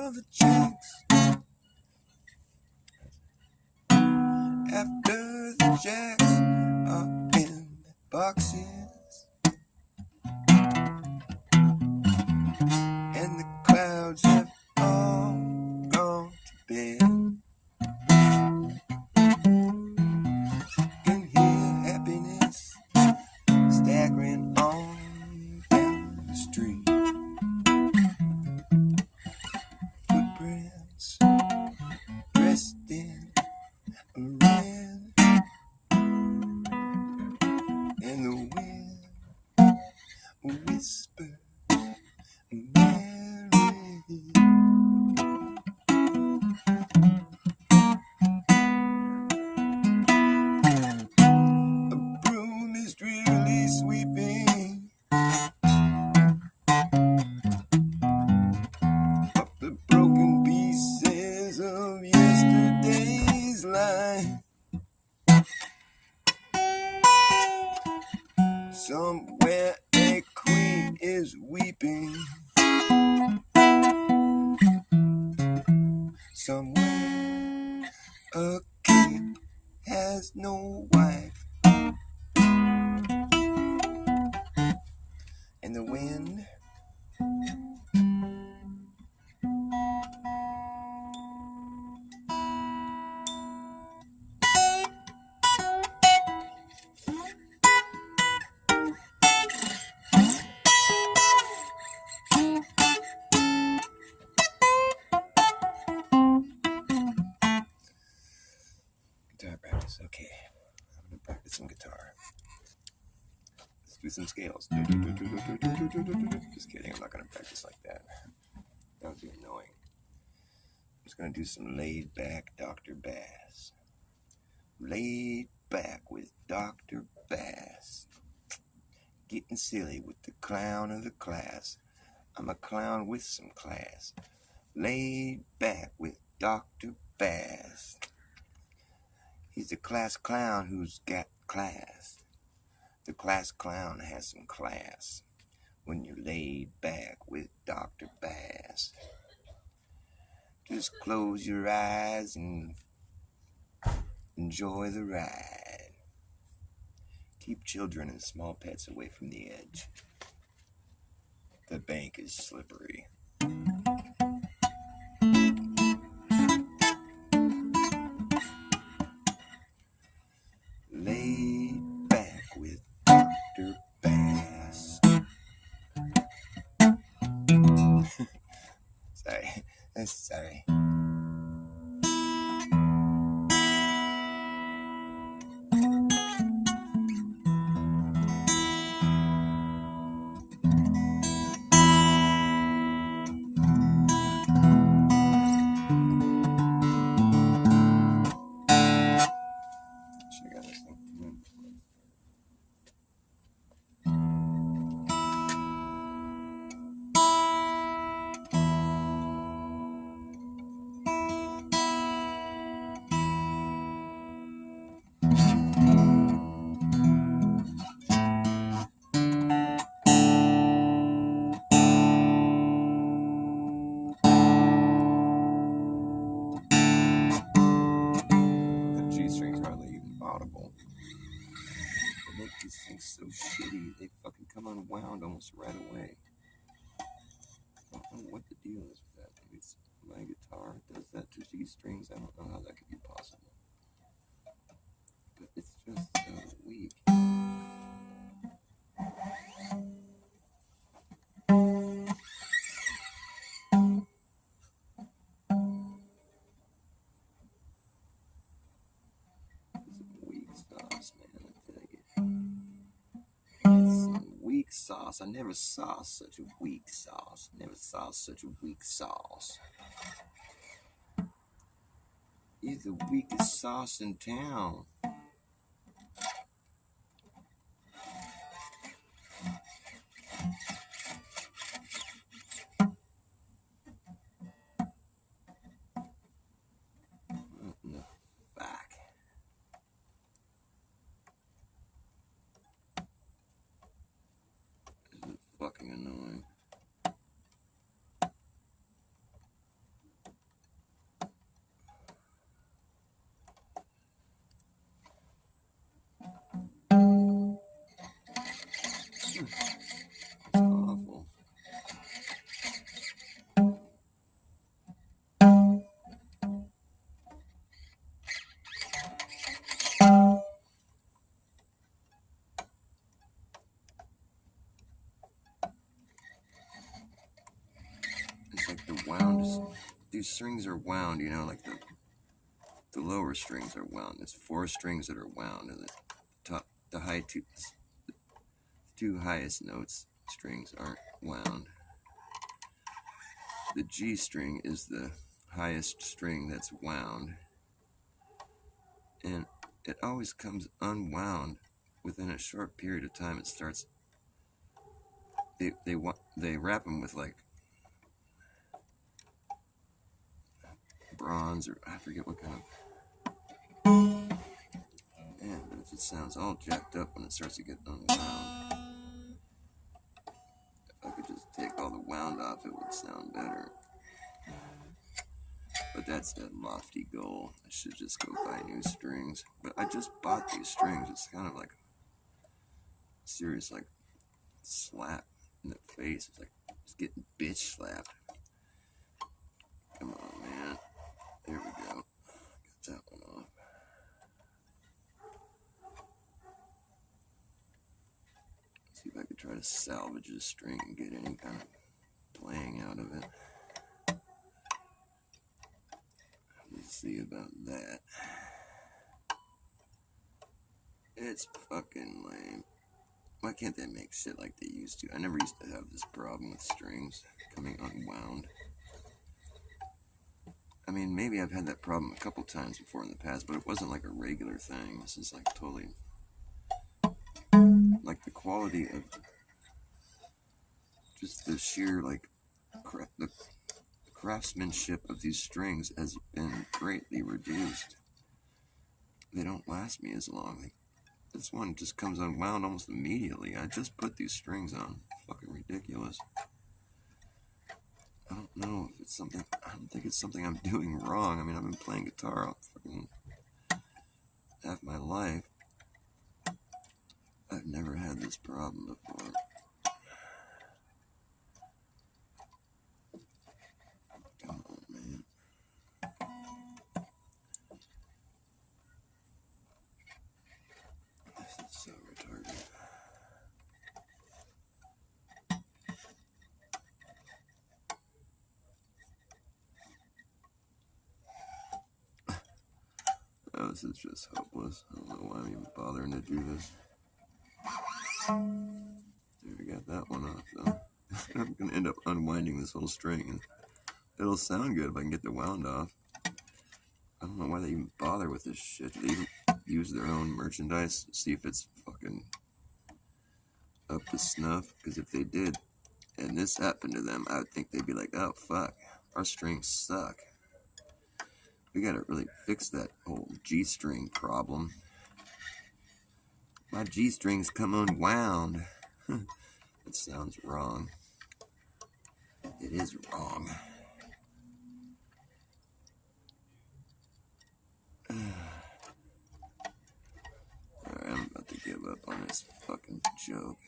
all the checks, after the checks are in the boxes, and the clouds have all gone to bed. Can hear happiness staggering on down the street. Footprints dressed in red, and the wind whispers Mary. A broom is drearily sweeping up the broken pieces of yesterday's life. Somewhere a queen is weeping. Somewhere a king has no wife. And the wind guitar practice. Okay, I'm gonna practice some guitar. Let's do some scales. Just kidding, I'm not gonna practice like that. That would be annoying. I'm just gonna do some laid back Dr. Bass. Laid back with Dr. Bass. Getting silly with the clown of the class. I'm a clown with some class. Laid back with Dr. Bass. He's the class clown who's got class. The class clown has some class when you're laid back with Dr. Bass. Just close your eyes and enjoy the ride. Keep children and small pets away from the edge. The bank is slippery. Laid back with Dr. Bass. Sorry. Should have got this thing. The G string's hardly even audible. They make these things so shitty, they fucking come unwound almost right away. I don't know what the deal is with that. Maybe it's my guitar does that to G strings. I don't know how that could be possible. But it's just so weak. It's weak sauce, man, I tell you. It's some weak sauce. I never saw such a weak sauce. Never saw such a weak sauce. You're the weakest sauce in town. What in the fuck? This is fucking annoying. wound. These strings are wound, you know, like the lower strings are wound. There's 4 strings that are wound, and the two highest notes strings aren't wound. The G string is the highest string that's wound, and it always comes unwound within a short period of time. It starts. They wrap them with like bronze, or I forget what kind of. Yeah, but it just sounds all jacked up when it starts to get unwound. If I could just take all the wound off, it would sound better. But that's a lofty goal. I should just go buy new strings. But I just bought these strings. It's kind of like a serious, like, slap in the face. It's like just getting bitch slapped. Come on, man. There we go. Got that one off. See if I could try to salvage this string and get any kind of playing out of it. Let's see about that. It's fucking lame. Why can't they make shit like they used to? I never used to have this problem with strings coming unwound. I mean, maybe I've had that problem a couple times before in the past, but it wasn't like a regular thing. This is like totally... like the quality of just the sheer, like, the craftsmanship of these strings has been greatly reduced. They don't last me as long. This one just comes unwound almost immediately. I just put these strings on. Fucking ridiculous. I don't know if it's something... I don't think it's something I'm doing wrong. I mean, I've been playing guitar all fucking half my life. I've never had this problem before. Come on, man. This is so retarded. Oh, this is just hopeless. I don't know why I'm even bothering to do this. There, we got that one off, though. I'm gonna end up unwinding this whole string, and it'll sound good if I can get the wound off. I don't know why they even bother with this shit. They even use their own merchandise, see if it's fucking up to snuff. Because if they did, and this happened to them, I would think they'd be like, oh, fuck, our strings suck. We gotta really fix that whole G-string problem. My G-strings come unwound. That sounds wrong. It is wrong. Alright, I'm about to give up on this fucking joke.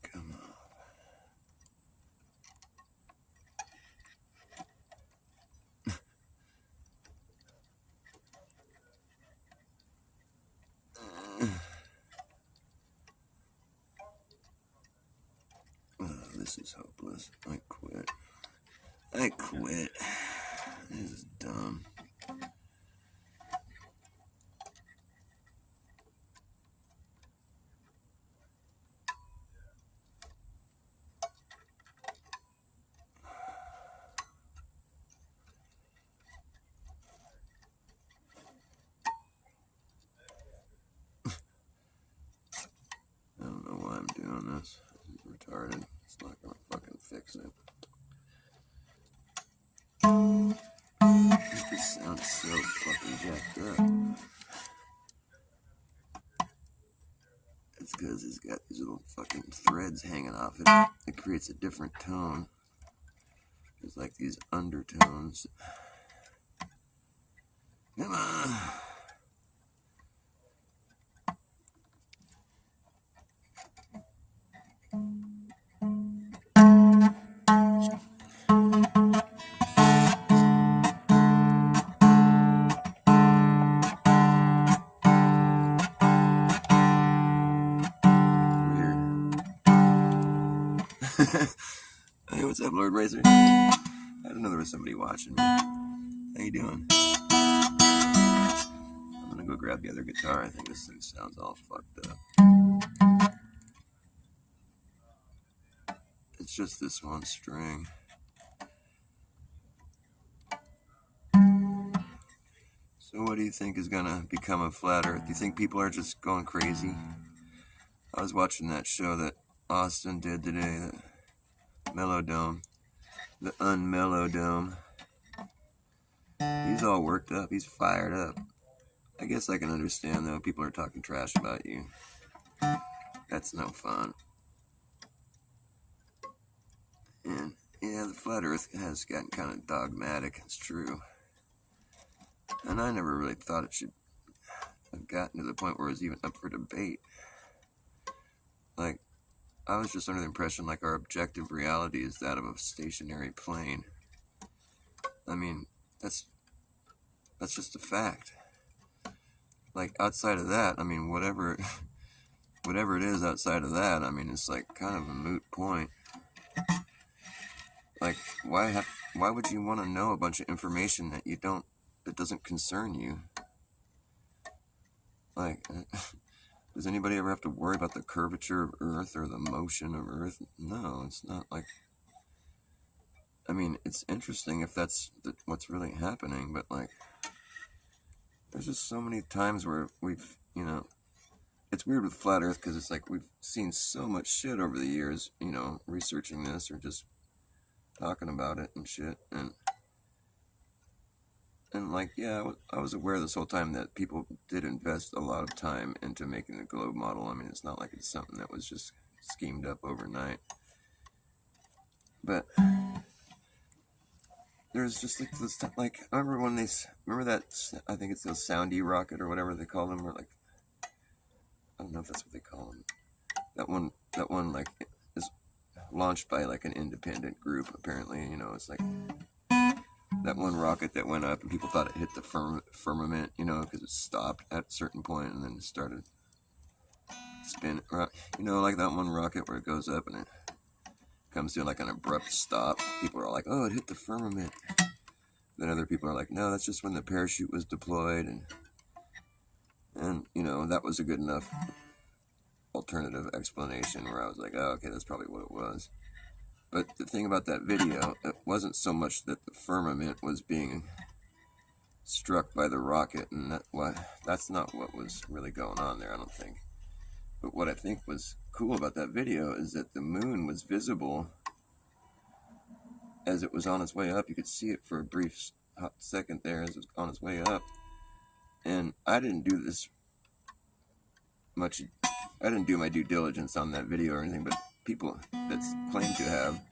Come on. This is hopeless. I quit. I quit. This is dumb. I don't know why I'm doing this. This is retarded. It's not gonna fucking fix it. It just sounds so fucking jacked up. It's because it's got these little fucking threads hanging off it. It creates a different tone. There's like these undertones. Come on. Lord Racer? I didn't know there was somebody watching me. How you doing? I'm gonna go grab the other guitar. I think this thing sounds all fucked up. It's just this one string. So what do you think is gonna become of Flat Earth? Do you think people are just going crazy? I was watching that show that Austin did today, the Melodome, the Unmelodome. He's all worked up. He's fired up. I guess I can understand, though. People are talking trash about you. That's no fun. And, yeah, the Flat Earth has gotten kind of dogmatic. It's true. And I never really thought it should have gotten to the point where it was even up for debate. Like, I was just under the impression, like, our objective reality is that of a stationary plane. I mean, that's just a fact. Like, outside of that, I mean, whatever it is outside of that, I mean, it's like kind of a moot point. Like, why would you want to know a bunch of information that doesn't concern you? Like, does anybody ever have to worry about the curvature of Earth or the motion of Earth? No, it's not like, I mean, it's interesting if that's what's really happening, but like, there's just so many times where we've, it's weird with Flat Earth because it's like we've seen so much shit over the years, researching this or just talking about it and shit. And like, yeah, I was aware this whole time that people did invest a lot of time into making the globe model. I mean, it's not like it's something that was just schemed up overnight. But there's just like this, like, I remember when remember that, I think it's the Soundy rocket or whatever they call them, or like, I don't know if that's what they call them. That one like is launched by like an independent group, apparently. It's like that one rocket that went up and people thought it hit the firmament, because it stopped at a certain point and then it started spinning. Like that one rocket where it goes up and it comes to like an abrupt stop. People are all like, oh, it hit the firmament. Then other people are like, no, that's just when the parachute was deployed. And that was a good enough alternative explanation where I was like, oh, okay, that's probably what it was. But the thing about that video, it wasn't so much that the firmament was being struck by the rocket, and that's not what was really going on there, I don't think. But what I think was cool about that video is that the moon was visible as it was on its way up. You could see it for a brief hot second there as it was on its way up. And I didn't do this much. I didn't do my due diligence on that video or anything, but people that claim to have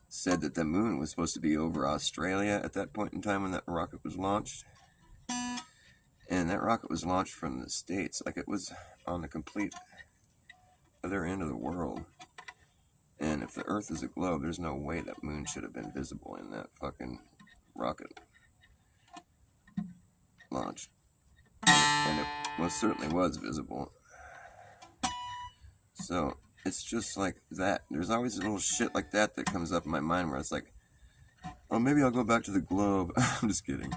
said that the moon was supposed to be over Australia at that point in time when that rocket was launched. And that rocket was launched from the States. Like, it was on the complete other end of the world. And if the Earth is a globe, there's no way that moon should have been visible in that fucking rocket launch. And it most certainly was visible. So it's just like that. There's always a little shit like that comes up in my mind where it's like, oh, maybe I'll go back to the globe. I'm just kidding.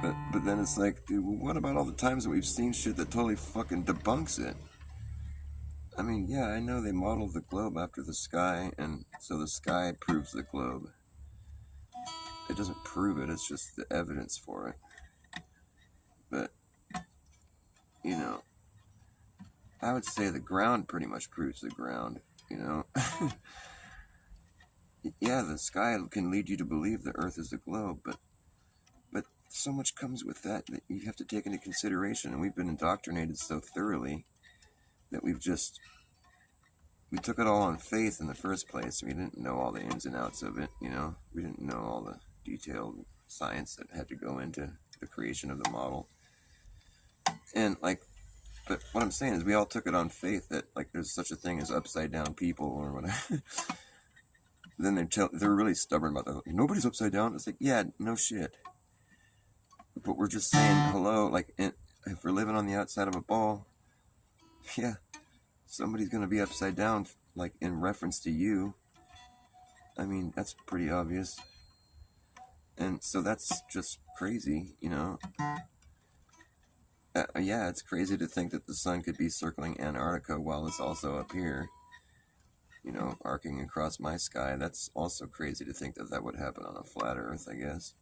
But then it's like, dude, what about all the times that we've seen shit that totally fucking debunks it? I mean, yeah, I know they modeled the globe after the sky, and so the sky proves the globe. It doesn't prove it, it's just the evidence for it. But, I would say the ground pretty much proves the ground, Yeah, the sky can lead you to believe the Earth is a globe, but so much comes with that you have to take into consideration, and we've been indoctrinated so thoroughly that we took it all on faith in the first place. We didn't know all the ins and outs of it, We didn't know all the detailed science that had to go into the creation of the model. And but what I'm saying is we all took it on faith that there's such a thing as upside down people or whatever. Then they're really stubborn about that. Nobody's upside down. It's like, yeah, no shit. But we're just saying hello. If we're living on the outside of a ball, yeah, somebody's gonna be upside down, in reference to you. I mean, that's pretty obvious. And so that's just crazy, you know? Yeah, it's crazy to think that the sun could be circling Antarctica while it's also up here, you know, arcing across my sky. That's also crazy to think that that would happen on a flat Earth, I guess.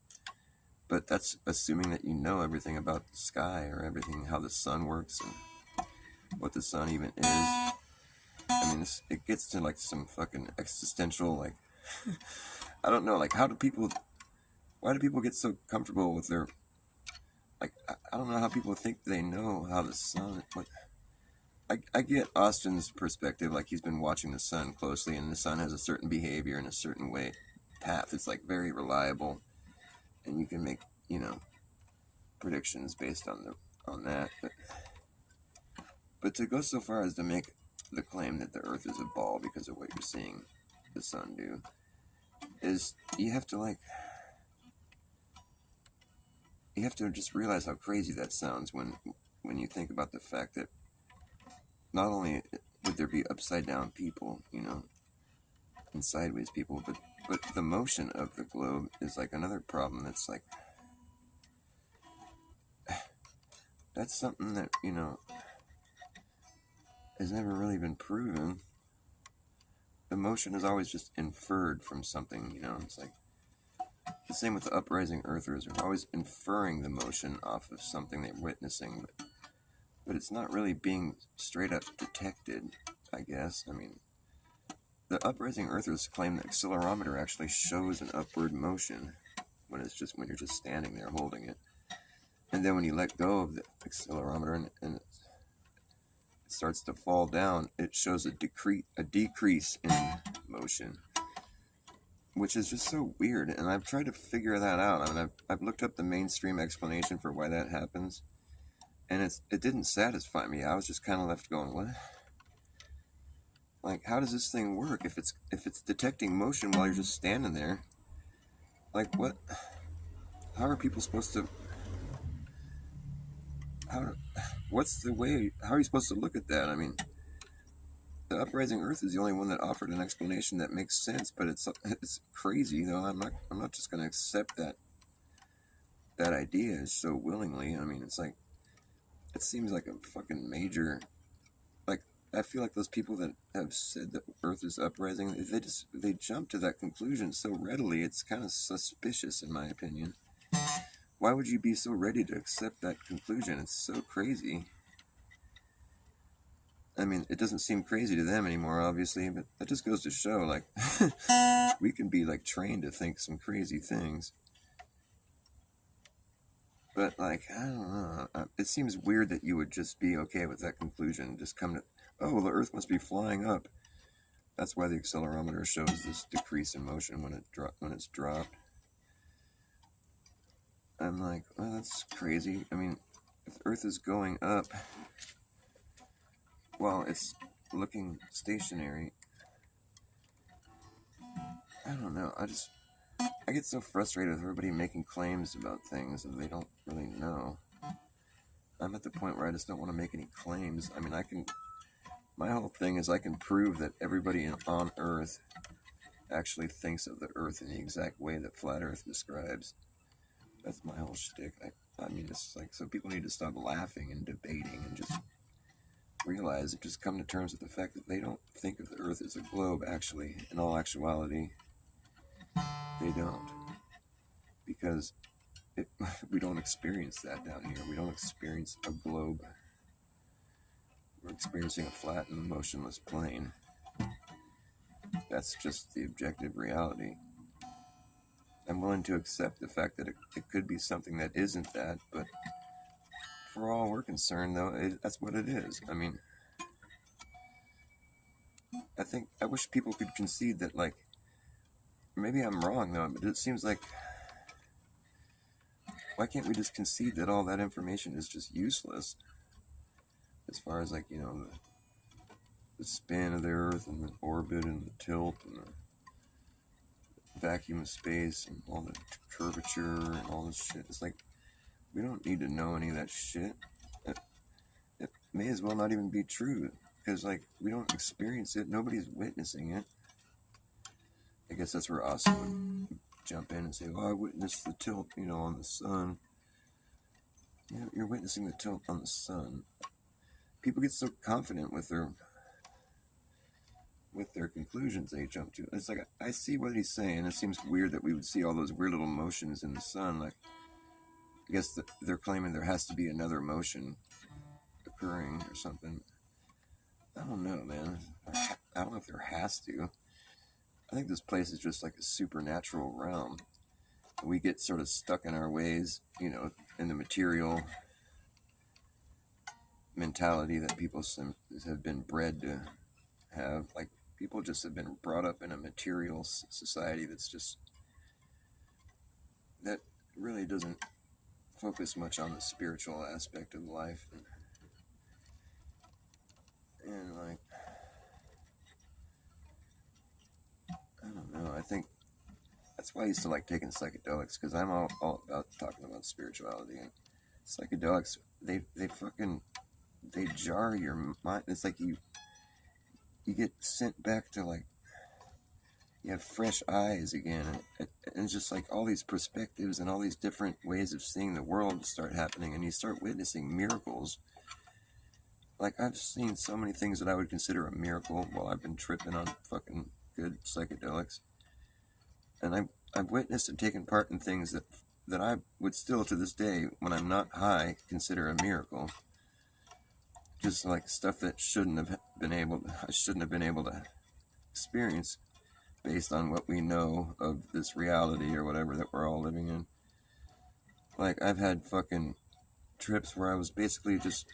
But that's assuming that you know everything about the sky or everything, how the sun works and what the sun even is. I mean, it gets to like some fucking existential, like, I don't know, like, why do people get so comfortable with their, like, I don't know how people think they know how the sun, like, I get Austin's perspective, like he's been watching the sun closely, and the sun has a certain behavior and a certain way, path. It's like very reliable, and you can make, you know, predictions based on that. But to go so far as to make the claim that the Earth is a ball because of what you're seeing the sun do, is you have to just realize how crazy that sounds when you think about the fact that not only would there be upside down people, you know, and sideways people, but the motion of the globe is like another problem. That's like, that's something that, you know, has never really been proven. The motion is always just inferred from something, you know. It's like the same with the uprising earthers. They're always inferring the motion off of something they're witnessing, but it's not really being straight up detected, I guess. I mean, the uprising earthers claim the accelerometer actually shows an upward motion when you're just standing there holding it. And then when you let go of the accelerometer and it starts to fall down, it shows a decrease in motion, which is just so weird. And I've tried to figure that out. I mean, I've looked up the mainstream explanation for why that happens, and it didn't satisfy me. I was just kind of left going, what? Like, how does this thing work if it's detecting motion while you're just standing there? Like, what? How are people supposed to? What's the way? How are you supposed to look at that? I mean, the uprising Earth is the only one that offered an explanation that makes sense, but it's crazy though. I'm not just going to accept that idea so willingly. I mean, it's like, it seems like a fucking major, like, I feel like those people that have said that Earth is uprising, they jump to that conclusion so readily. It's kind of suspicious, in my opinion. Why would you be so ready to accept that conclusion? It's so crazy. I mean, it doesn't seem crazy to them anymore, obviously, but that just goes to show, like, we can be, like, trained to think some crazy things. But, like, I don't know. It seems weird that you would just be okay with that conclusion and just come to, oh, the Earth must be flying up. That's why the accelerometer shows this decrease in motion when it's dropped. I'm like, well, that's crazy. I mean, if the Earth is going up while it's looking stationary, I don't know. I get so frustrated with everybody making claims about things that they don't really know. I'm at the point where I just don't want to make any claims. I mean, my whole thing is I can prove that everybody on Earth actually thinks of the Earth in the exact way that Flat Earth describes. That's my whole shtick. I mean, it's like, so people need to stop laughing and debating and just realize and just come to terms with the fact that they don't think of the Earth as a globe, actually. In all actuality, they don't. Because we don't experience that down here. We don't experience a globe. We're experiencing a flat and motionless plane. That's just the objective reality. I'm willing to accept the fact that it could be something that isn't that, but for all we're concerned, though, that's what it is. I mean, I wish people could concede that, like, maybe I'm wrong, though, but it seems like, why can't we just concede that all that information is just useless? As far as, like, you know, the spin of the Earth and the orbit and the tilt and the vacuum of space and all the curvature and all this shit. It's like, we don't need to know any of that shit. It may as well not even be true, because, like, we don't experience it. Nobody's witnessing it. I guess that's where Austin would jump in and say, "Oh, I witnessed the tilt, on the sun." Yeah, you're witnessing the tilt on the sun. People get so confident with their conclusions they jump to. It's like, I see what he's saying. It seems weird that we would see all those weird little motions in the sun. Like, I guess they're claiming there has to be another motion occurring or something. I don't know, man. I don't know if there has to. I think this place is just like a supernatural realm. We get sort of stuck in our ways, in the material mentality that people have been bred to have. Like, people just have been brought up in a material society that really doesn't focus much on the spiritual aspect of life. And like, I don't know, I think that's why I used to like taking psychedelics, because I'm all about talking about spirituality. And psychedelics, they jar your mind. It's like you get sent back to, like, you have fresh eyes again, and it's just like all these perspectives and all these different ways of seeing the world start happening, and you start witnessing miracles. Like, I've seen so many things that I would consider a miracle while I've been tripping on fucking good psychedelics, and I've witnessed and taken part in things that I would still, to this day, when I'm not high, consider a miracle. Just like stuff that I shouldn't have been able to experience based on what we know of this reality or whatever that we're all living in. Like, I've had fucking trips where I was basically just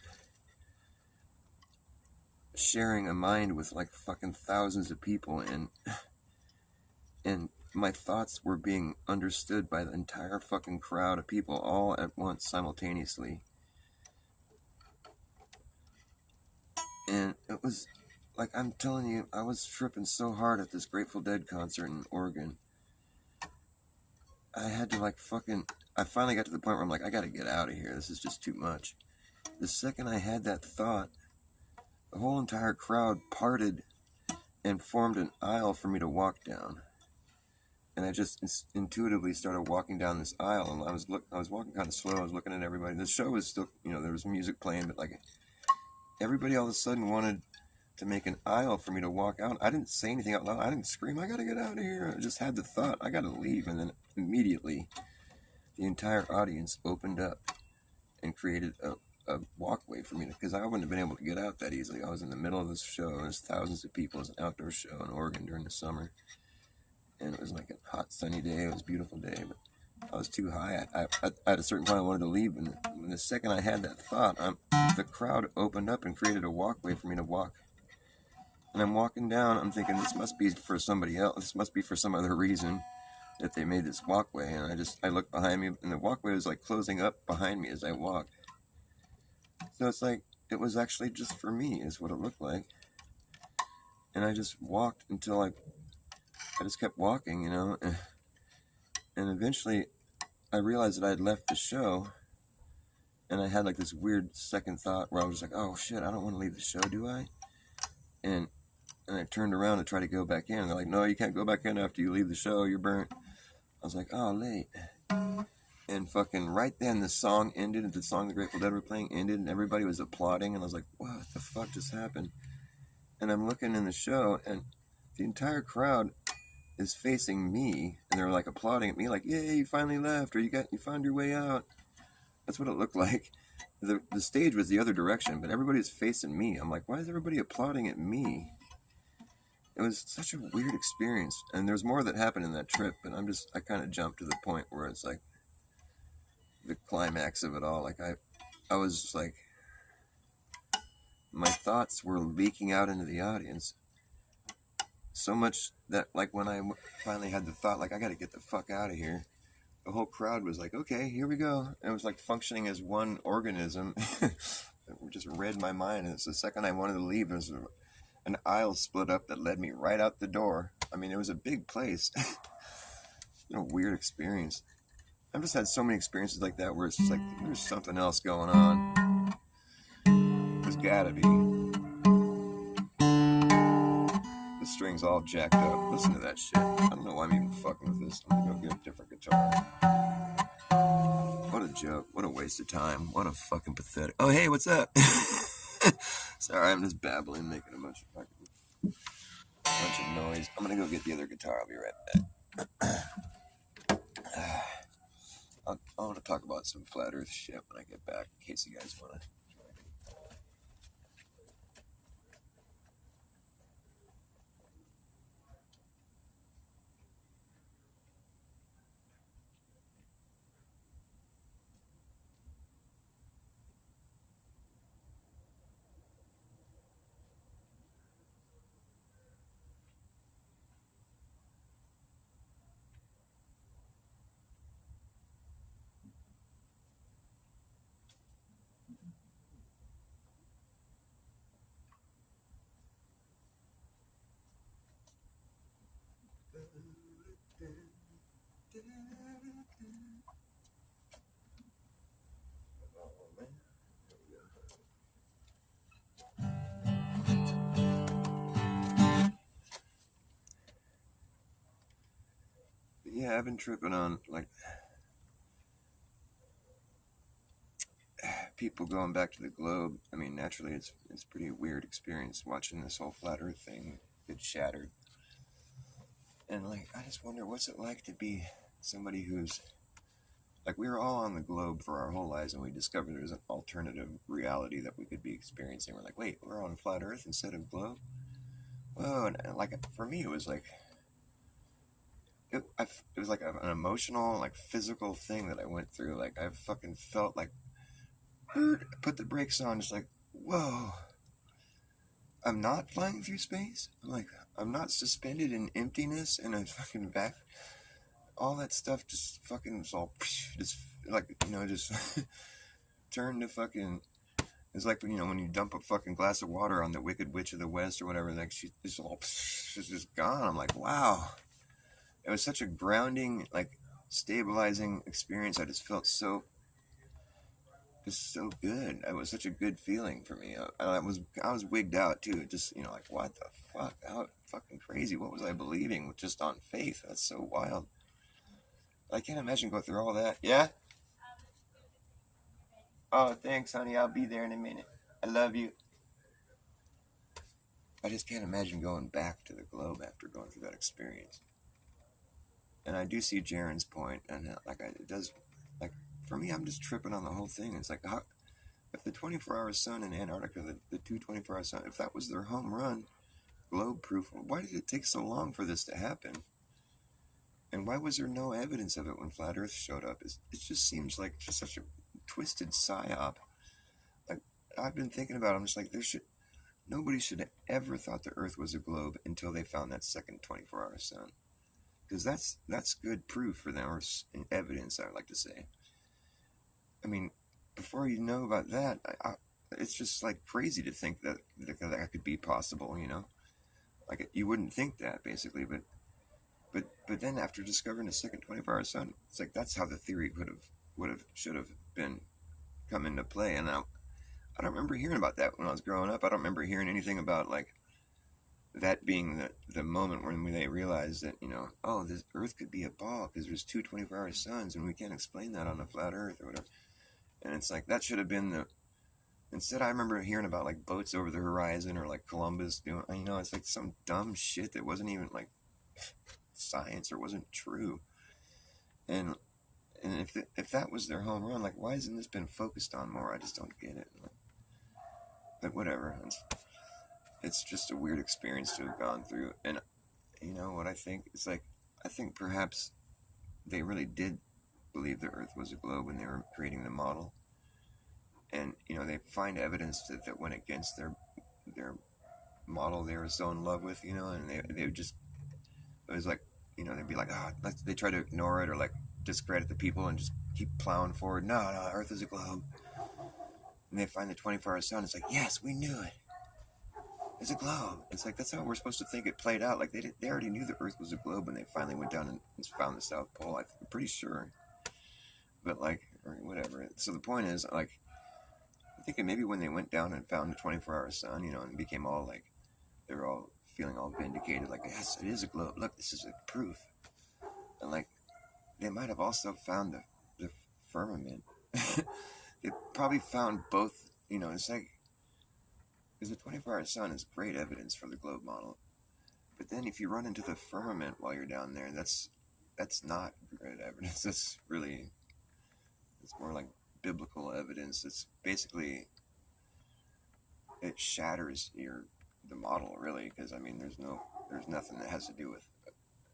sharing a mind with like fucking thousands of people, and my thoughts were being understood by the entire fucking crowd of people all at once, simultaneously. And it was like, I'm telling you, I was tripping so hard at this Grateful Dead concert in Oregon. I had to I finally got to the point where I'm like, I gotta get out of here. This is just too much. The second I had that thought, the whole entire crowd parted and formed an aisle for me to walk down. And I just intuitively started walking down this aisle, and I was walking kind of slow. I was looking at everybody. The show was still, there was music playing, but like, everybody all of a sudden wanted to make an aisle for me to walk out. I didn't say anything out loud. I didn't scream, I gotta get out of here. I just had the thought, I gotta leave. And then immediately, the entire audience opened up and created a walkway for me, because I wouldn't have been able to get out that easily. I was in the middle of this show. There's thousands of people. It was an outdoor show in Oregon during the summer. And it was like a hot, sunny day. It was a beautiful day, but I was too high. At a certain point, I wanted to leave. And the second I had that thought, the crowd opened up and created a walkway for me to walk. And I'm walking down. I'm thinking, this must be for somebody else. This must be for some other reason that they made this walkway. And I looked behind me, and the walkway was like closing up behind me as I walked. So it's like, it was actually just for me, is what it looked like. And I just walked until I just kept walking, and eventually I realized that I had left the show, and I had like this weird second thought where I was like, oh shit, I don't want to leave the show, do I? And I turned around to try to go back in, and they're like, no, you can't go back in after you leave the show, you're burnt. I was like, oh, late. And fucking right then the song ended, and the song the Grateful Dead were playing ended, and everybody was applauding, and I was like, what the fuck just happened? And I'm looking in the show, and the entire crowd is facing me, and they're like applauding at me, like, yay, you finally left, or you found your way out. That's what it looked like. The stage was the other direction, but everybody was facing me. I'm like, why is everybody applauding at me? It was such a weird experience, and there's more that happened in that trip, but I kind of jumped to the point where it's like the climax of it all. Like, I was just like, my thoughts were leaking out into the audience. So much that, like, when I finally had the thought, like, I gotta get the fuck out of here, the whole crowd was like, okay, here we go. And it was like functioning as one organism. It just read my mind. And it's the second I wanted to leave, there was an aisle split up that led me right out the door. I mean, it was a big place. A weird experience. I've just had so many experiences like that where it's just like, there's something else going on. There's gotta be. The strings all jacked up. Listen to that shit. I don't know why I'm even fucking with this. I'm gonna go get a different guitar. What a joke. What a waste of time. What a fucking pathetic. Oh, hey, what's up? Sorry, I'm just babbling, making a bunch of noise. I'm gonna go get the other guitar. I'll be right back. I want to talk about some flat earth shit when I get back, in case you guys want to. Yeah, I've been tripping on like people going back to the globe. I mean, naturally, it's a pretty weird experience watching this whole flat Earth thing get shattered. And like, I just wonder what's it like to be somebody who's like, we were all on the globe for our whole lives, and we discovered there's an alternative reality that we could be experiencing. We're like, wait, we're on flat Earth instead of globe. Whoa! And like for me, it was like it was like an emotional, like physical thing that I went through. Like I fucking felt like put the brakes on. Just like, whoa, I'm not flying through space. I'm not suspended in emptiness and a fucking vac. All that stuff just fucking was all just like, just turned to fucking. It's like when you dump a fucking glass of water on the Wicked Witch of the West or whatever. Like she's just gone. I'm like, wow. It was such a grounding, like stabilizing experience. I just felt so good. It was such a good feeling for me. I was wigged out too. Just like, what the fuck? How fucking crazy. What was I believing just on faith? That's so wild. I can't imagine going through all that. Yeah. Oh, thanks, honey. I'll be there in a minute. I love you. I just can't imagine going back to the globe after going through that experience. And I do see Jaren's point, and it does, like, for me, I'm just tripping on the whole thing. It's like, if the 24-hour sun in Antarctica, the two 24-hour sun, if that was their home run, globe proof, why did it take so long for this to happen? And why was there no evidence of it when Flat Earth showed up? It just seems like just such a twisted psyop. Like, I've been thinking about it, I'm just like, nobody should have ever thought the Earth was a globe until they found that second 24-hour sun. Because that's good proof for them, or evidence, I would like to say. I mean, before you know about that, it's just like crazy to think that could be possible, Like you wouldn't think that basically, but then after discovering the second 24-hour sun, it's like that's how the theory should have been come into play. And I don't remember hearing about that when I was growing up. I don't remember hearing anything about like that being the moment when they realized that, oh, this Earth could be a ball because there's two 24-hour suns and we can't explain that on a flat Earth or whatever. And it's like that should have been instead I remember hearing about like boats over the horizon or like Columbus doing, it's like some dumb shit that wasn't even like science or wasn't true. And if that was their home run, like why hasn't this been focused on more? I just don't get it. But whatever. It's just a weird experience to have gone through. And you know what I think? It's like, I think perhaps they really did believe the Earth was a globe when they were creating the model. And, they find evidence that went against their model they were so in love with, and they would just, it was like, they'd be like, they try to ignore it or like discredit the people and just keep plowing forward. No, Earth is a globe. And they find the 24-hour sun. It's like, yes, we knew it. It's a globe. It's like, that's how we're supposed to think it played out. Like, they already knew the Earth was a globe when they finally went down and found the South Pole. I'm pretty sure. But, like, or whatever. So the point is, like, I'm thinking maybe when they went down and found the 24-hour sun, and became all, like, they're all feeling all vindicated, like, yes, it is a globe. Look, this is a proof. And like, they might have also found the firmament. They probably found both. You know, it's like, because the 24-hour sun is great evidence for the globe model. But then if you run into the firmament while you're down there, that's not great evidence. That's really, it's more like biblical evidence. It's basically, it shatters the model, really, because I mean, there's nothing that has to do with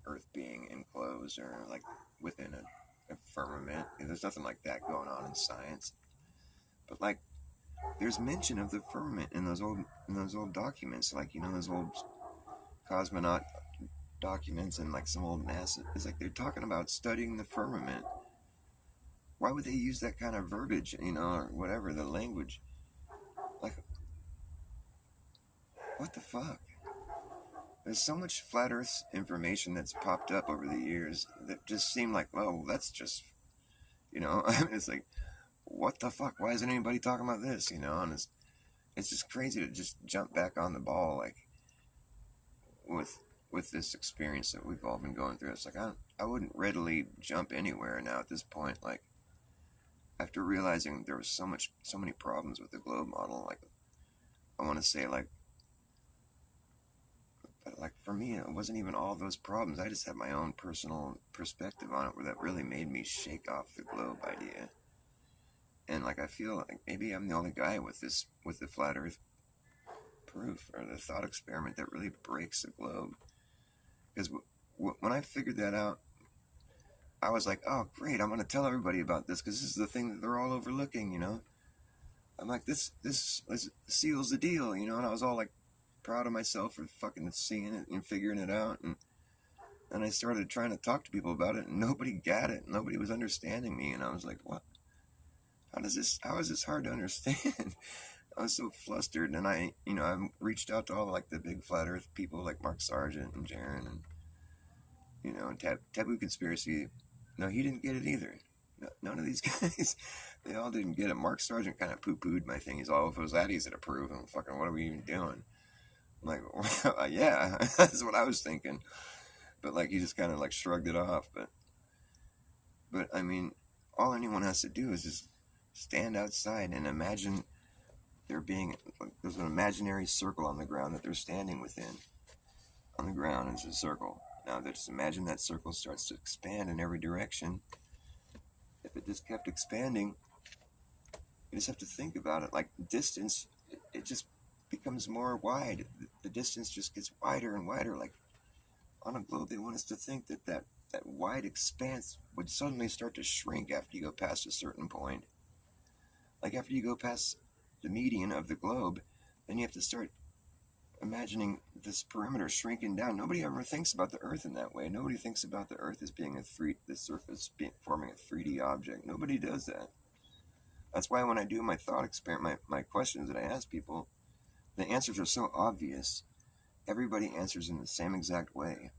Earth being enclosed or like within a firmament. There's nothing like that going on in science. But like, there's mention of the firmament in those old documents, like, you know, those old cosmonaut documents and like some old NASA. It's like they're talking about studying the firmament. Why would they use that kind of verbiage, you know, or whatever, the language? Like, what the fuck? There's so much flat Earth information that's popped up over the years that just seem like, well, that's just, you know, it's like, what the fuck? Why isn't anybody talking about this, you know? And it's just crazy to just jump back on the ball, like, with this experience that we've all been going through. It's like, I wouldn't readily jump anywhere now at this point. Like, after realizing there was so many problems with the globe model, like, I want to say, like, but like, for me, it wasn't even all those problems. I just had my own personal perspective on it, where that really made me shake off the globe idea. And like, I feel like maybe I'm the only guy with the flat Earth proof, or the thought experiment, that really breaks the globe. Because when I figured that out, I was like, oh great, I'm going to tell everybody about this, because this is the thing that they're all overlooking, you know. I'm like, this seals the deal, you know. And I was all like proud of myself for fucking seeing it and figuring it out. And I started trying to talk to people about it, and nobody got it. Nobody was understanding me. And I was like, what? How is this hard to understand? I was so flustered. And I reached out to all like the big flat Earth people, like Mark Sargent and Jaron, and, you know, and Taboo Conspiracy. No, he didn't get it either. No, none of these guys, they all didn't get it. Mark Sargent kind of poo-pooed my thing. He's all, if it was that easy to prove, and fucking, what are we even doing? I'm like, well, yeah, that's what I was thinking. But like, he just kind of like shrugged it off. But I mean, all anyone has to do is just stand outside and imagine there's an imaginary circle on the ground that they're standing within. On the ground is a circle. Now, just imagine that circle starts to expand in every direction. If it just kept expanding, you just have to think about it. Like, distance, it just becomes more wide. The distance just gets wider and wider. Like, on a globe, they want us to think that wide expanse would suddenly start to shrink after you go past a certain point. Like, after you go past the median of the globe, then you have to start imagining this perimeter shrinking down. Nobody ever thinks about the Earth in that way. Nobody thinks about the Earth as being the surface forming a 3D object. Nobody does that. That's why when I do my thought experiment, my questions that I ask people, the answers are so obvious. Everybody answers in the same exact way.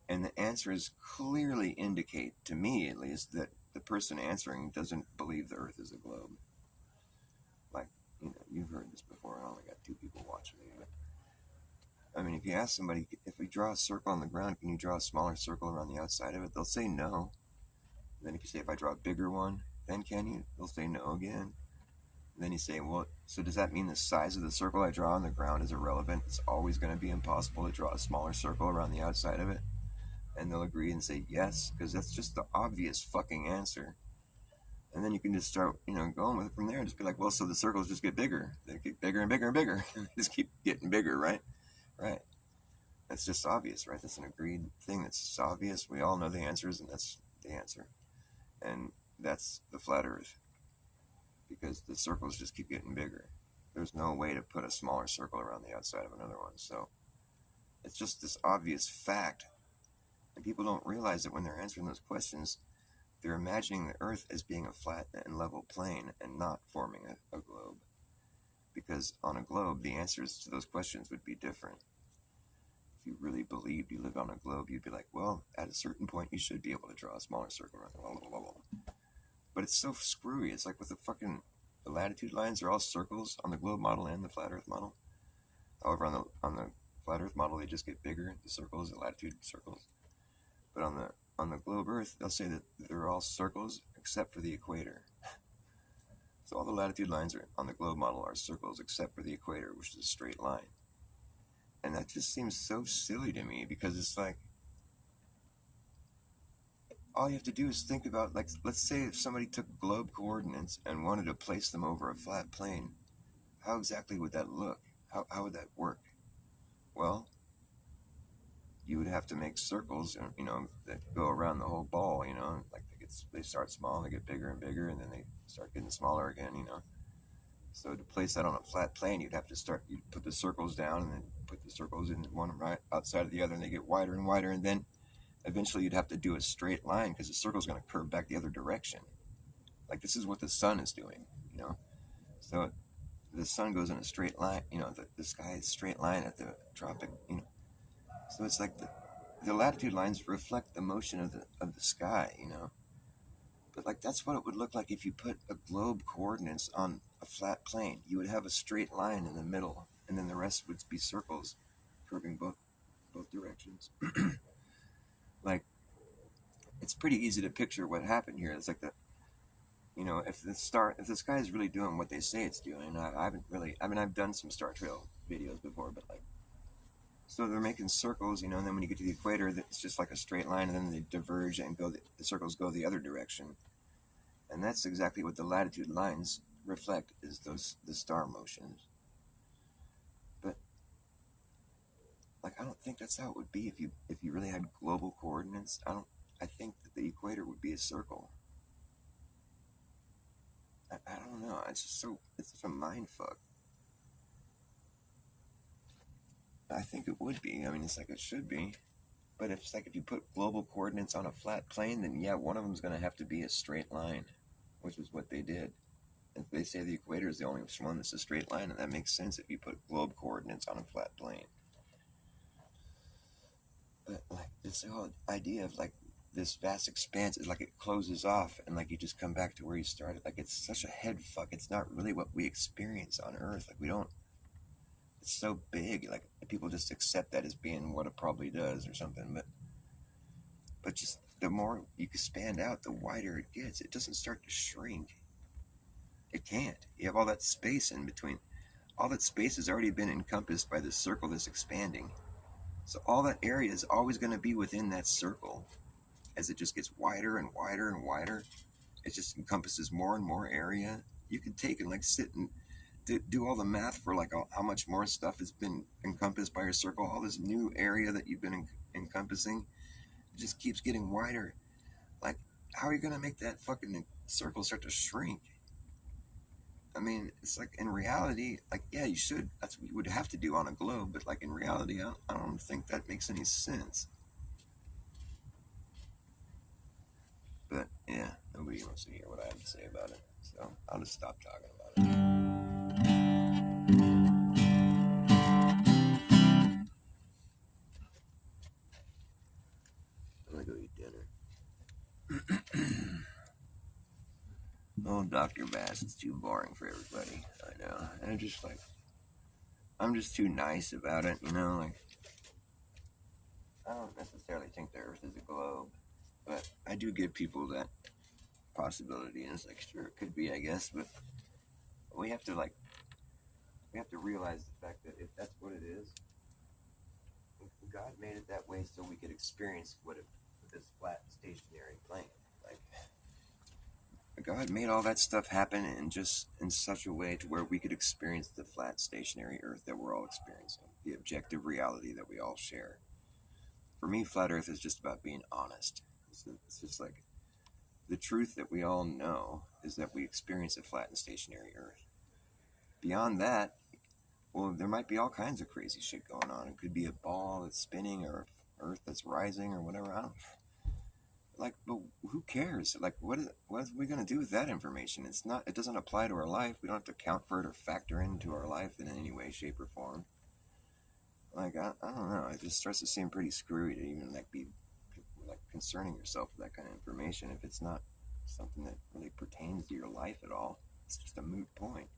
And the answers clearly indicate, to me at least, that the person answering doesn't believe the Earth is a globe. Like, you know, you've heard this before. I only got 2 people watching me, but I mean, if you ask somebody, if we draw a circle on the ground, can you draw a smaller circle around the outside of it? They'll say no. And then if you say, if I draw a bigger one, then can you? They'll say no again. And then you say, well, so does that mean the size of the circle I draw on the ground is irrelevant? It's always going to be impossible to draw a smaller circle around the outside of it? And they'll agree and say yes, because that's just the obvious fucking answer. And then you can just start, you know, going with it from there and just be like, well, so the circles just get bigger. They get bigger and bigger and bigger. Just keep getting bigger, right? Right. That's just obvious, right? That's an agreed thing. That's just obvious. We all know the answers, and that's the answer. And that's the flat Earth. Because the circles just keep getting bigger. There's no way to put a smaller circle around the outside of another one. So it's just this obvious fact. And people don't realize that when they're answering those questions, they're imagining the Earth as being a flat and level plane and not forming a globe. Because on a globe, the answers to those questions would be different. If you really believed you lived on a globe, you'd be like, well, at a certain point, you should be able to draw a smaller circle around. Blah, blah, blah, blah. But it's so screwy. It's like with the latitude lines are all circles on the globe model and the flat Earth model. However, on the flat Earth model, they just get bigger, the circles, the latitude circles. But on the globe Earth, they'll say that they're all circles except for the equator. So all the latitude lines on the globe model are circles except for the equator, which is a straight line. And that just seems so silly to me, because it's like, all you have to do is think about, like, let's say if somebody took globe coordinates and wanted to place them over a flat plane, how exactly would that look? How would that work? Well, you would have to make circles, that go around the whole ball, like they start small, they get bigger and bigger, and then they start getting smaller again, So to place that on a flat plane, you'd put the circles down and then put the circles in one right outside of the other, and they get wider and wider, and then eventually you'd have to do a straight line, because the circle's going to curve back the other direction. Like, this is what the sun is doing, So the sun goes in a straight line, the sky is a straight line at the tropic, So it's like the latitude lines reflect the motion of the sky, But like, that's what it would look like if you put a globe coordinates on a flat plane. You would have a straight line in the middle, and then the rest would be circles curving both directions. Like, it's pretty easy to picture what happened here. It's like if the sky is really doing what they say it's doing. I've done some star trail videos before, but like, so they're making circles, and then when you get to the equator, it's just like a straight line, and then they diverge and the circles go the other direction. And that's exactly what the latitude lines reflect, is the star motions. But like, I don't think that's how it would be if you really had global coordinates. I think that the equator would be a circle. I don't know. It's just a mind fuck. I think it would be. I mean, it's like it should be. But if you put global coordinates on a flat plane, then yeah, one of them's going to have to be a straight line, which is what they did. If they say the equator is the only one that's a straight line, and that makes sense if you put globe coordinates on a flat plane. But like, this whole idea of like this vast expanse is like it closes off, and like you just come back to where you started. Like, it's such a head fuck. It's not really what we experience on Earth. Like, we don't. It's so big. Like, people just accept that as being what it probably does or something. But just the more you expand out, the wider it gets. It doesn't start to shrink. It can't. You have all that space in between. All that space has already been encompassed by the circle that's expanding. So all that area is always going to be within that circle. As it just gets wider and wider and wider, it just encompasses more and more area. You can take and like sit and do all the math for like how much more stuff has been encompassed by your circle. All this new area that you've been encompassing, it just keeps getting wider. Like, how are you going to make that fucking circle start to shrink? I mean, it's like, in reality, like, yeah, you should. That's what you would have to do on a globe. But like, in reality, I don't think that makes any sense. But yeah, nobody wants to hear what I have to say about it. So I'll just stop talking about it. I'm gonna go eat dinner. Oh, Dr. Bass, it's too boring for everybody. I know. And I'm just too nice about it, like, I don't necessarily think the Earth is a globe, but I do give people that possibility, and it's like, sure, it could be, I guess, but we have to realize the fact that if that's what it is, God made it that way so we could experience this flat stationary plane. Like, God made all that stuff happen in such a way to where we could experience the flat stationary Earth that we're all experiencing, the objective reality that we all share. For me, flat Earth is just about being honest. It's just like, the truth that we all know is that we experience a flat and stationary Earth. Beyond that, well, there might be all kinds of crazy shit going on. It could be a ball that's spinning, or Earth that's rising, or whatever. I don't. Like, but who cares? Like, what are we gonna do with that information? It doesn't apply to our life. We don't have to account for it or factor into our life in any way, shape, or form. Like, I don't know. It just starts to seem pretty screwy to even be like concerning yourself with that kind of information if it's not something that really pertains to your life at all. It's just a moot point.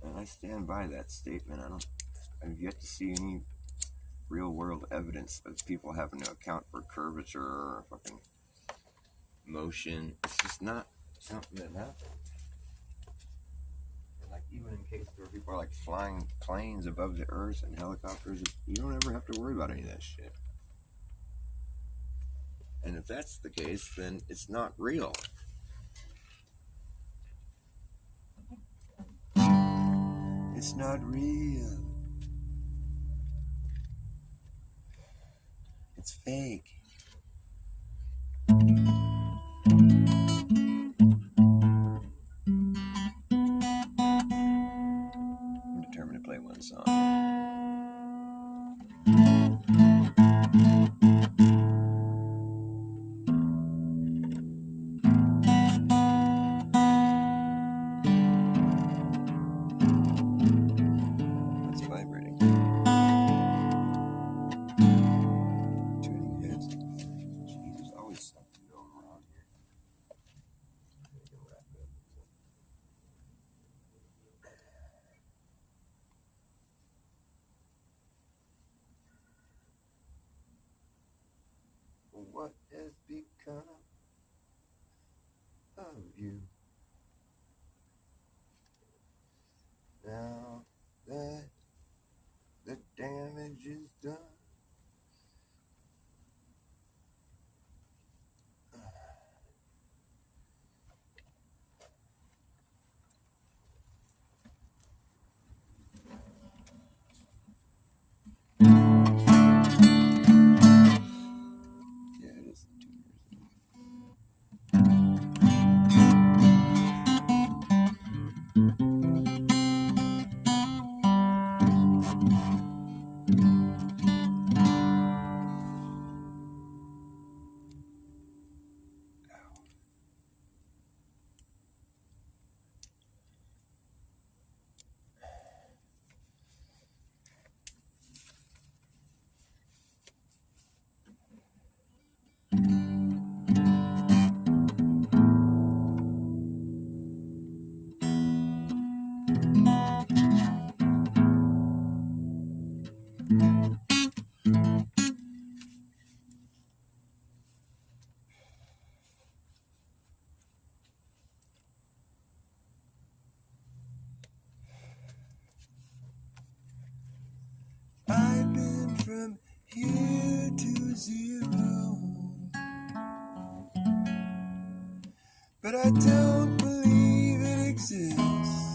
And I stand by that statement. I've yet to see any real world evidence of people having to account for curvature or fucking motion. It's just not something that happens. Like, even in cases where people are like flying planes above the earth and helicopters, you don't ever have to worry about any of that shit. And if that's the case, then it's not real. It's not real. It's fake. I'm determined to play one song. It's vibrating. Tuning heads. Gee, there's always something going around here. What has become of you now that the damage is done? Yeah, it is 2 years. I've been from here to zero, but I don't believe it exists.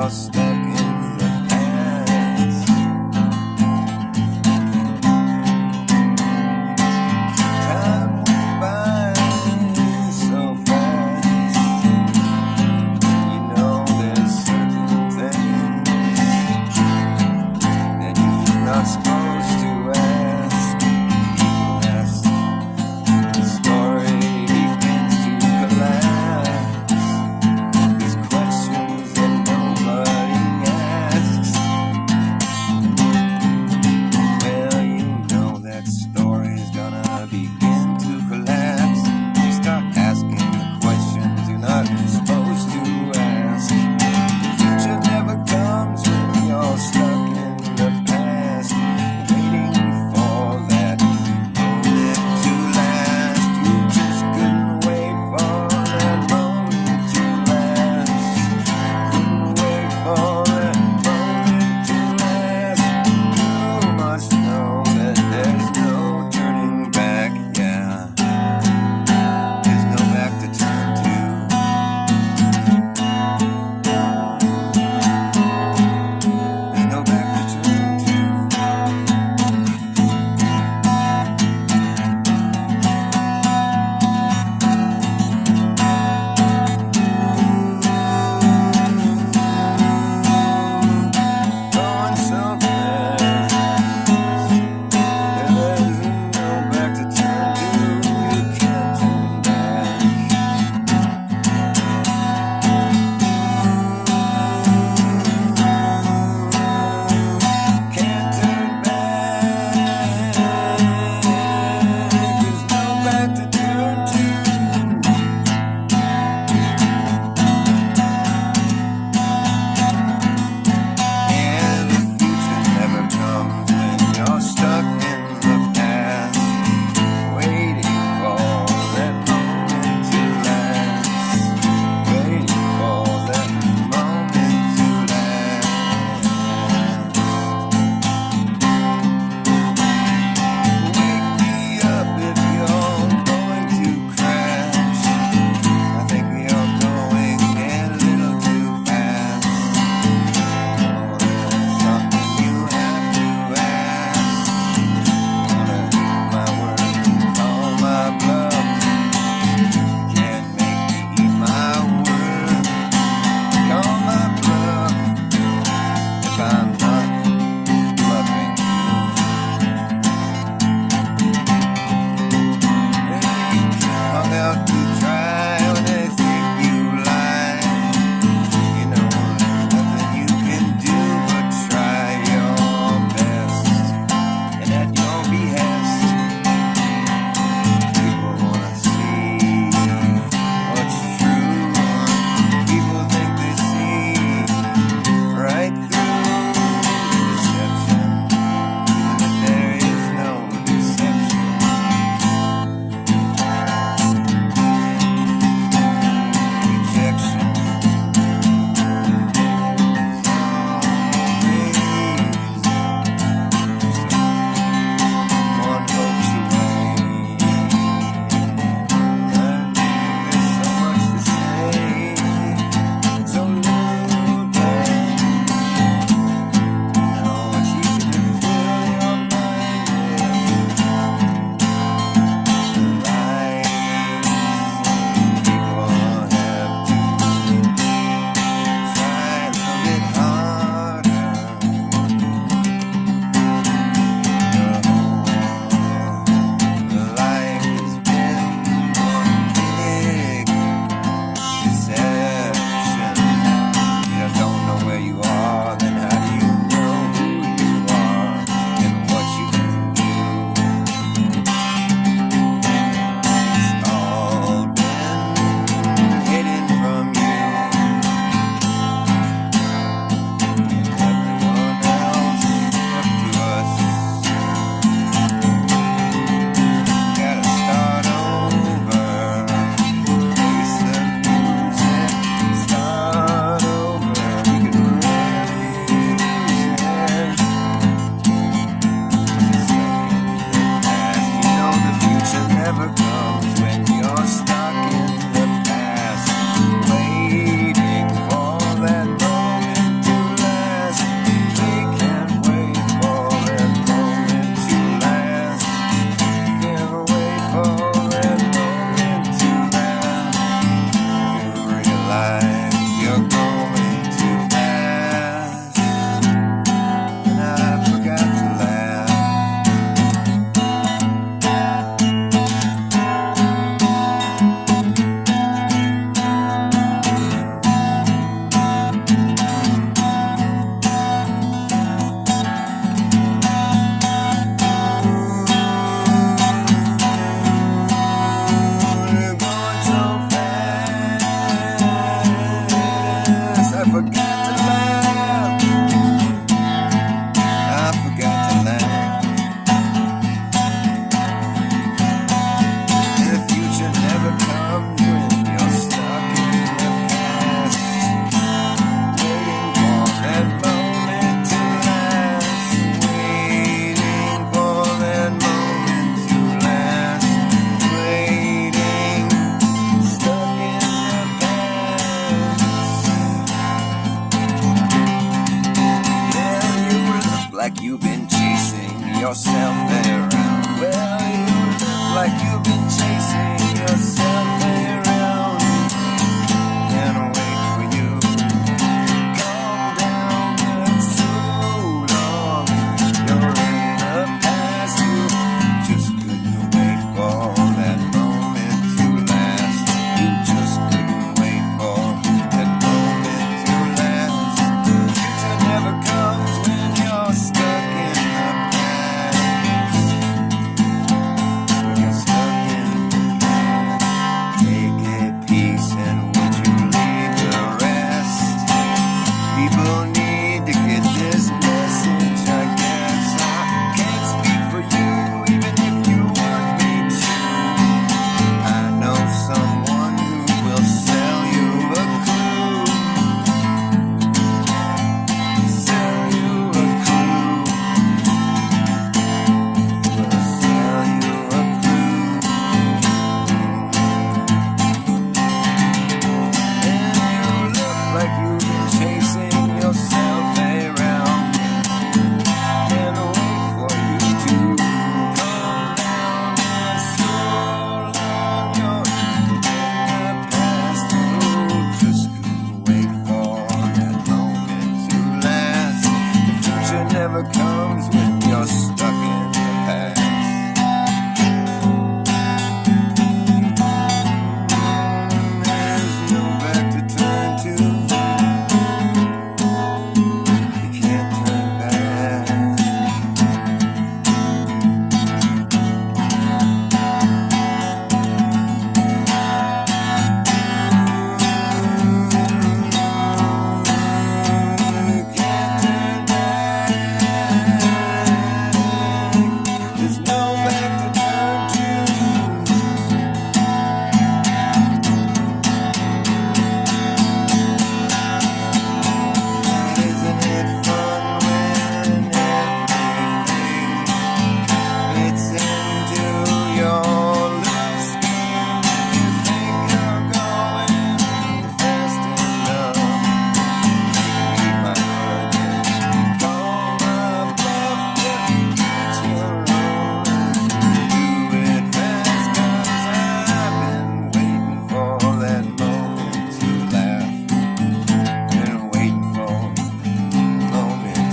somehow stuck in the past. Time went by so fast. You know there's certain things that you're just not supposed to ask. The story begins to collapse. These questions that nobody like you've been chasing yourself around. Well, you look like you've been chasing yourself around. Can't wait for you. Calm down, it's so long. You're in the past. You just couldn't wait for that moment to last. You just couldn't wait for that moment to last. The future never comes when you're stuck in the past. When you're stuck in the past. Take a piece and would you leave the rest? People need to get this message, I guess. I can't speak for you, even if you want me to. I know someone who will sell you a clue. Sell you a clue. Will sell you a clue. And you look like you've been chasing yourself around. Can't wait for you to calm down. It's so long you're in the past. You just couldn't wait for that moment to last. The future never comes when you're stuck in the past. There's no back to turn to. You can't turn back. You can't turn back. There's no back to turn to. Isn't it fun when everything fits into your little scheme? You think you're going fast enough. You can keep my heart and call my bluff. Each your own. Do it fast, 'cause I've been waiting for that moment to laugh. Been waiting for moment.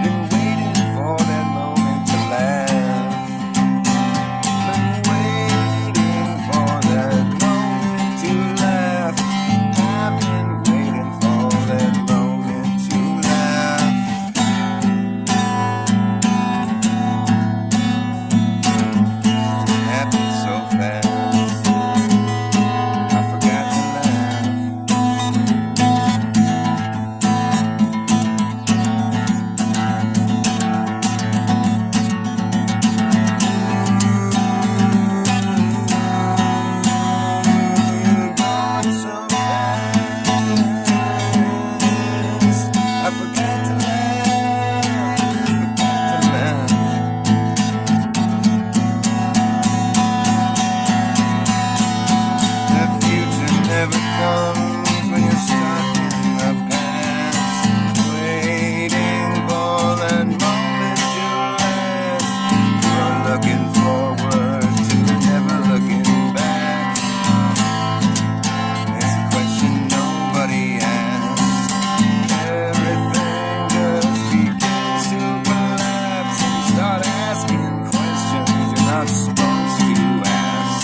Been waiting for that moment to laugh. Been waiting for that moment to laugh. I've been waiting for that moment to laugh. It happened so fast. I forgot to laugh. Going so fast. I forgot to laugh. Forgot to laugh. The future never comes when you're stuck in the past. Waiting for that moment to last. You're looking forward to never looking back. It's a question nobody asks. Everything just begins to collapse. And you start asking questions you're not supposed to ask.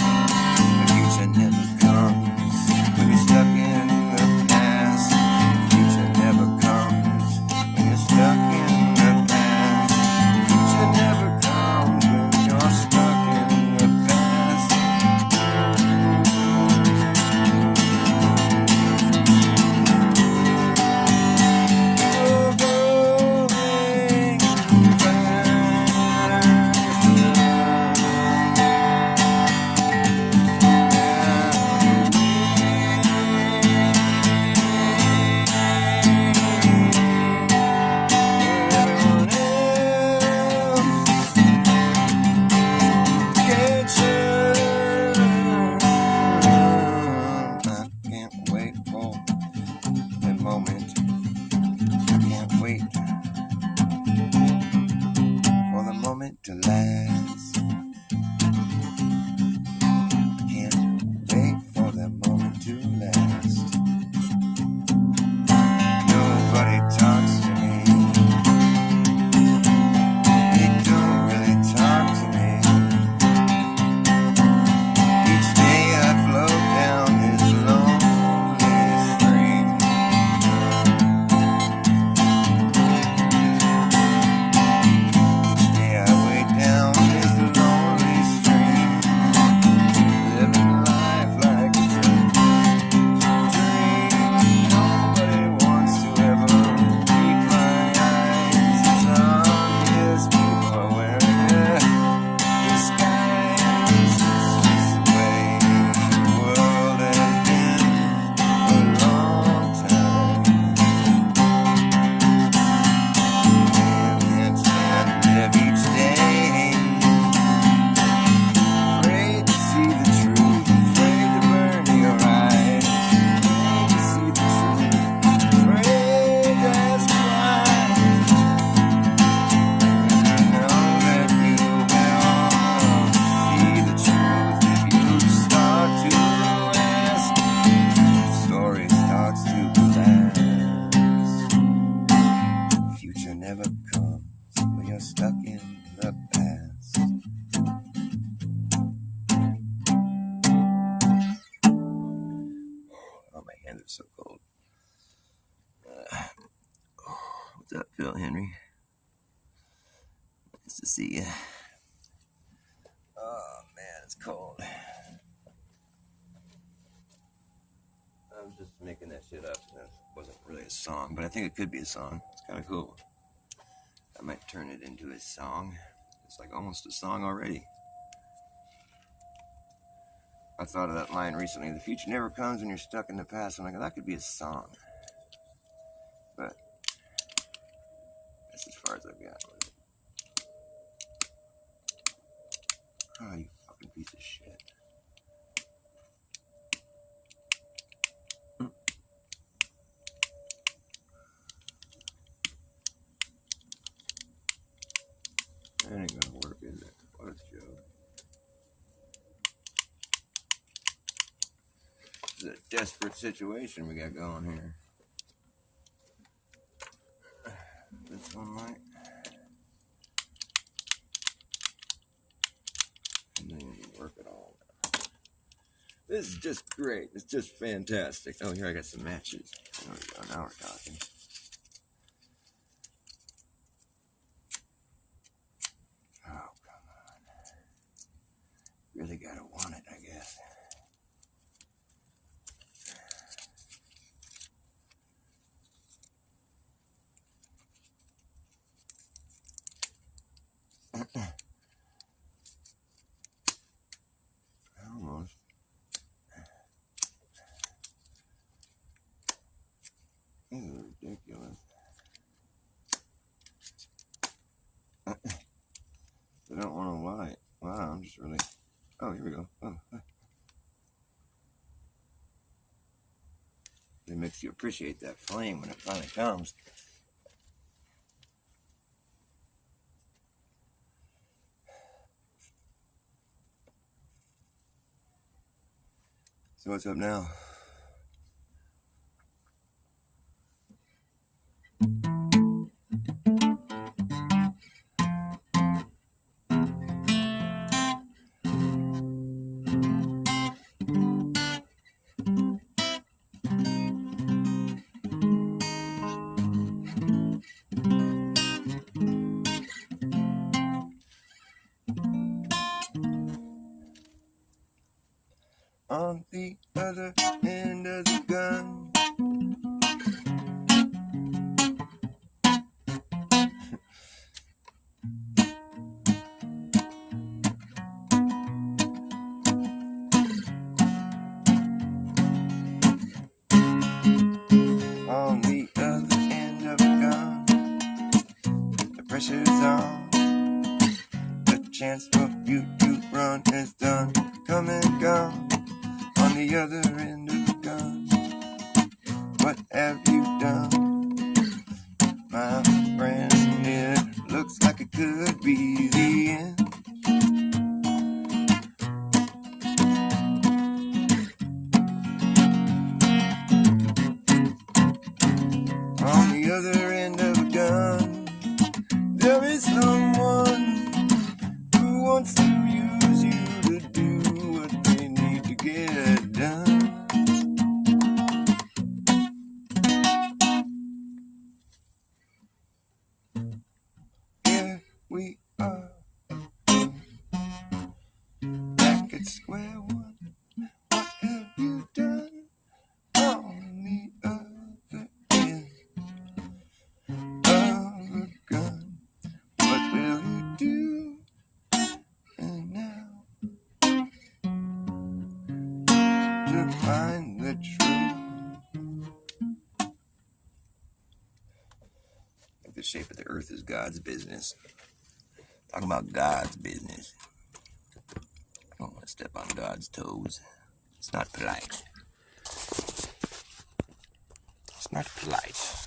The future never comes when you're stuck in the past. The future never comes when you're stuck in the past. The future never comes when you're stuck in the past. You're going moment. I can't wait. What's up, Phil Henry? Nice to see you. Oh man, it's cold. I was just making that shit up. That wasn't really a song, but I think it could be a song. It's kind of cool. I might turn it into a song. It's like almost a song already. I thought of that line recently. The future never comes when you're stuck in the past. I'm like, that could be a song. But that's as far as I've got with it. Oh, you fucking piece of shit. That ain't gonna work, is it? What a joke. This is a desperate situation we got going here. This one might. It doesn't even work at all. This is just great. It's just fantastic. Oh, here I got some matches. There we go. Now we're talking. Oh, come on. Really gotta want it, I guess. Almost. This is ridiculous. I don't want to lie. Wow, I'm just really... Oh, here we go. Oh. It makes you appreciate that flame when it finally comes. So what's up now? On the other end of the gun. On the other end of the gun, the pressure's on. The chance for you to run is done. Come and gone. On the other end of the gun, what have you done, my friend? It looks like it could be the end. On the other end of a gun, there is someone who wants to use you to do what they need to get done. Here we are, back at square one. What have you done? On the other end of a gun, what will you do? And now, to find the truth. I think the shape of the earth is God's business. Talking about God's business. I don't want to step on God's toes. It's not polite. It's not polite.